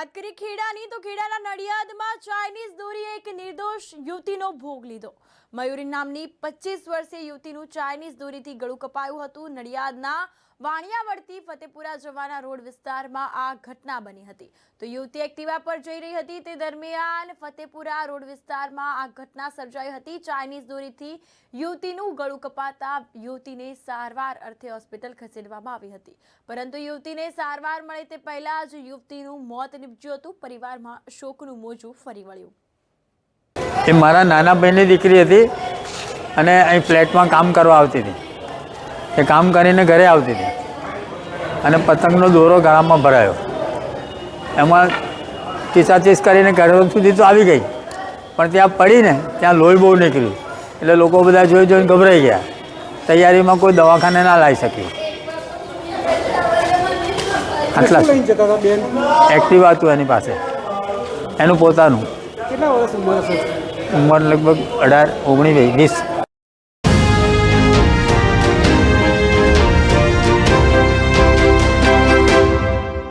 વાત કરીએ ખેડાની તો ખેડાના નડિયાદમાં ચાઇનીઝ દોરીએ એક નિર્દોષ યુવતીનો ભોગ લીધો। મયુરી નામની 25 વર્ષીય યુવતીનું ચાઇનીઝ દોરીથી ગળું કપાયું હતું। નડિયાદના વાણિયાવળથી ફતેપુરા જવાના રોડ વિસ્તારમાં આ ઘટના બની હતી। તો યુવતી એક્ટિવા પર જઈ રહી હતી તે દરમિયાન ફતેપુરા રોડ વિસ્તારમાં આ ઘટના સર્જાઈ હતી। ચાઇનીઝ દોરીથી યુવતીનું ગળું કપાતા યુવતીને સારવાર અર્થે હોસ્પિટલ ખસેડવામાં આવી હતી, પરંતુ યુવતીને સારવાર મળે તે પહેલા જ યુવતીનું મોત નીપજ્યું હતું। પરિવારમાં શોકનું મોજું ફરી વળ્યું। એ મારા નાના બહેનની દીકરી હતી અને અહીં ફ્લેટમાં કામ કરવા આવતી હતી। એ કામ કરીને ઘરે આવતી હતી અને પતંગનો દોરો ગળામાં ભરાયો। એમાં ચીસાચીસ કરીને ઘર સુધી તો આવી ગઈ, પણ ત્યાં પડીને ત્યાં લોહી બહુ નીકળ્યું, એટલે લોકો બધા જોઈને ગભરાઈ ગયા। તૈયારીમાં કોઈ દવાખાને ના લાવી શકી। આટલા એક્ટિવા હતું એની પાસે, એનું પોતાનું। કેટલા વર્ષ ઉંમર હશે? ઉંમર લગભગ 18-19-20।